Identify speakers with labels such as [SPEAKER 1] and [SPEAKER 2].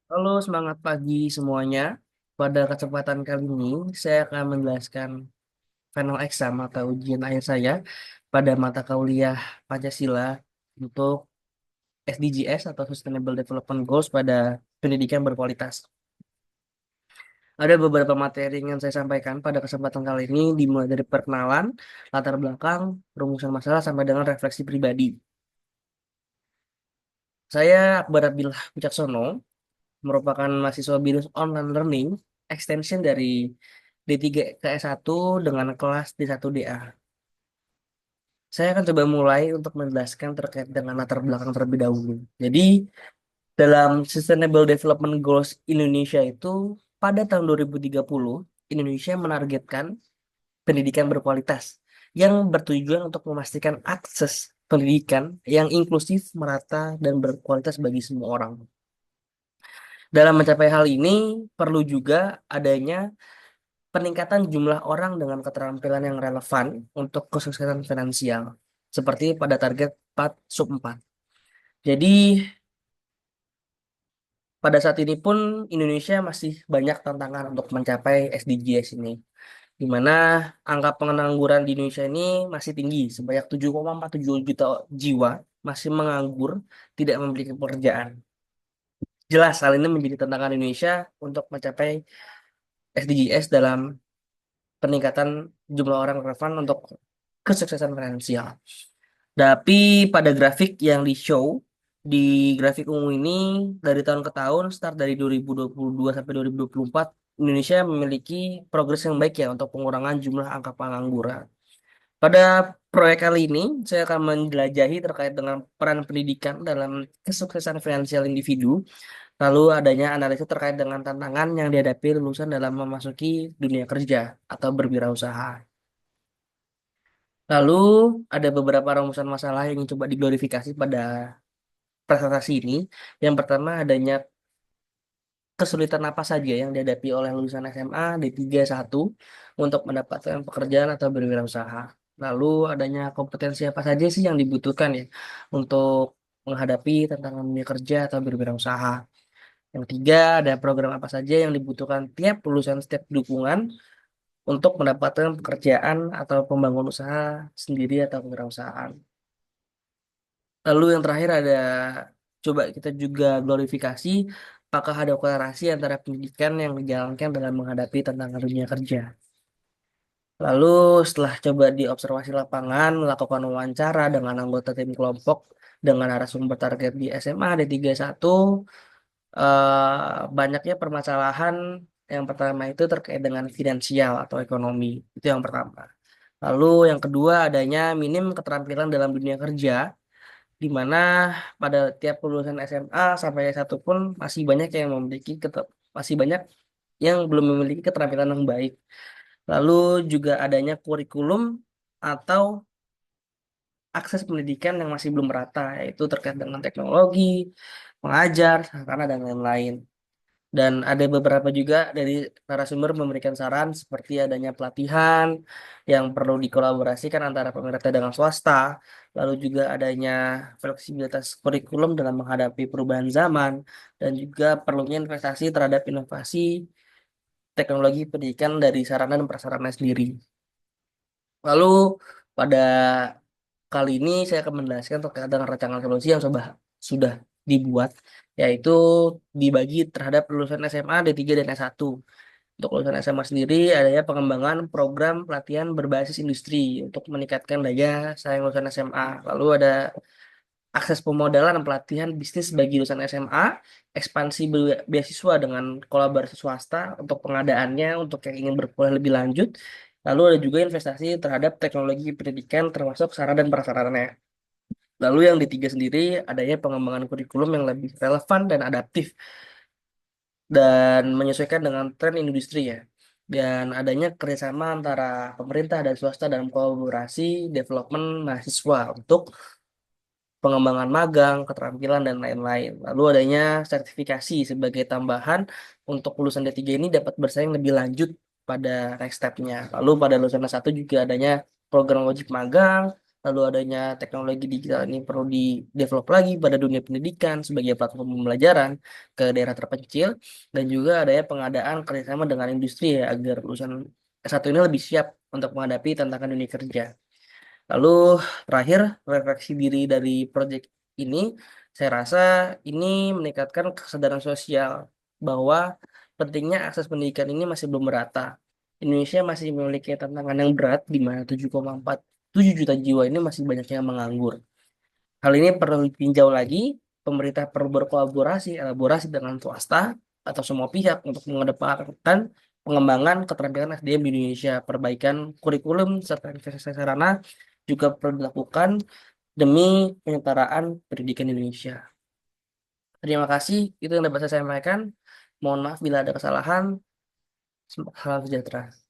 [SPEAKER 1] Halo, semangat pagi semuanya. Pada kesempatan kali ini, saya akan menjelaskan final exam atau ujian akhir saya pada mata kuliah Pancasila untuk SDGs atau Sustainable Development Goals pada pendidikan berkualitas. Ada beberapa materi yang ingin saya sampaikan pada kesempatan kali ini, dimulai dari perkenalan, latar belakang, rumusan masalah, sampai dengan refleksi pribadi. Saya Akbar Abdillah Wicaksono, merupakan mahasiswa Binus Online Learning extension dari D3 ke S1 dengan kelas D1DA. Saya akan coba mulai untuk menjelaskan terkait dengan latar belakang terlebih dahulu. Jadi, dalam Sustainable Development Goals Indonesia itu, pada tahun 2030, Indonesia menargetkan pendidikan berkualitas yang bertujuan untuk memastikan akses pendidikan yang inklusif, merata, dan berkualitas bagi semua orang. Dalam mencapai hal ini, perlu juga adanya peningkatan jumlah orang dengan keterampilan yang relevan untuk kesuksesan finansial, seperti pada target 4 sub 4. Jadi, pada saat ini pun Indonesia masih banyak tantangan untuk mencapai SDGs ini, di mana angka pengangguran di Indonesia ini masih tinggi, sebanyak 7,47 juta jiwa masih menganggur, tidak memiliki pekerjaan. Jelas, hal ini menjadi tantangan Indonesia untuk mencapai SDGs dalam peningkatan jumlah orang relevan untuk kesuksesan finansial. Tapi pada grafik yang di show di grafik ungu ini dari tahun ke tahun start dari 2022 sampai 2024 Indonesia memiliki progres yang baik ya untuk pengurangan jumlah angka pengangguran. Pada proyek kali ini saya akan menjelajahi terkait dengan peran pendidikan dalam kesuksesan finansial individu, lalu adanya analisis terkait dengan tantangan yang dihadapi lulusan dalam memasuki dunia kerja atau berwirausaha. Lalu ada beberapa rumusan masalah yang coba diglorifikasi pada presentasi ini. Yang pertama adanya kesulitan apa saja yang dihadapi oleh lulusan SMA D31 untuk mendapatkan pekerjaan atau berwirausaha. Lalu adanya kompetensi apa saja sih yang dibutuhkan ya untuk menghadapi tantangan dunia kerja atau berwirausaha. Yang ketiga, ada program apa saja yang dibutuhkan tiap lulusan setiap dukungan untuk mendapatkan pekerjaan atau pembangun usaha sendiri atau kewirausahaan. Lalu yang terakhir ada coba kita juga glorifikasi apakah ada korelasi antara pendidikan yang dijalankan dalam menghadapi tantangan dunia kerja. Lalu setelah coba di observasi lapangan, melakukan wawancara dengan anggota tim kelompok dengan narasumber target di SMA D31, banyaknya permasalahan yang pertama itu terkait dengan finansial atau ekonomi. Itu yang pertama. Lalu yang kedua adanya minim keterampilan dalam dunia kerja di mana pada tiap lulusan SMA sampai S1 pun masih banyak yang belum memiliki keterampilan yang baik. Lalu juga adanya kurikulum atau akses pendidikan yang masih belum merata, yaitu terkait dengan teknologi, pengajar, sarana, dan lain-lain. Dan ada beberapa juga dari narasumber memberikan saran seperti adanya pelatihan yang perlu dikolaborasikan antara pemerintah dengan swasta, lalu juga adanya fleksibilitas kurikulum dalam menghadapi perubahan zaman, dan juga perlunya investasi terhadap inovasi teknologi pendidikan dari sarana dan prasarana sendiri. Lalu pada kali ini saya akan menjelaskan terkait dengan rancangan solusi yang sudah dibuat, yaitu dibagi terhadap lulusan SMA D3 dan S1. Untuk lulusan SMA sendiri adanya pengembangan program pelatihan berbasis industri untuk meningkatkan daya saing lulusan SMA. Lalu ada akses pemodalan dan pelatihan bisnis bagi lulusan SMA, ekspansi beasiswa dengan kolaborasi swasta untuk pengadaannya untuk yang ingin berkuliah lebih lanjut. Lalu ada juga investasi terhadap teknologi pendidikan termasuk sarana dan prasarana. Lalu yang di tiga sendiri adanya pengembangan kurikulum yang lebih relevan dan adaptif dan menyesuaikan dengan tren industri ya. Dan adanya kerjasama antara pemerintah dan swasta dalam kolaborasi development mahasiswa untuk pengembangan magang, keterampilan, dan lain-lain. Lalu adanya sertifikasi sebagai tambahan untuk lulusan D3 ini dapat bersaing lebih lanjut pada next step-nya. Lalu pada lulusan S1 juga adanya program wajib magang, lalu adanya teknologi digital ini perlu di-develop lagi pada dunia pendidikan sebagai platform pembelajaran ke daerah terpencil, dan juga adanya pengadaan kerjasama dengan industri ya agar lulusan S1 ini lebih siap untuk menghadapi tantangan dunia kerja. Lalu terakhir, refleksi diri dari proyek ini, saya rasa ini meningkatkan kesadaran sosial bahwa pentingnya akses pendidikan ini masih belum merata. Indonesia masih memiliki tantangan yang berat di mana 7,47 juta jiwa ini masih banyak yang menganggur. Hal ini perlu ditinjau lagi, pemerintah perlu berkolaborasi, elaborasi dengan swasta atau semua pihak untuk mengedepankan pengembangan keterampilan SDM di Indonesia. Perbaikan kurikulum serta investasi sarana juga perlu dilakukan demi penyetaraan pendidikan di Indonesia. Terima kasih, itu yang dapat saya sampaikan. Mohon maaf bila ada kesalahan. Salam sejahtera.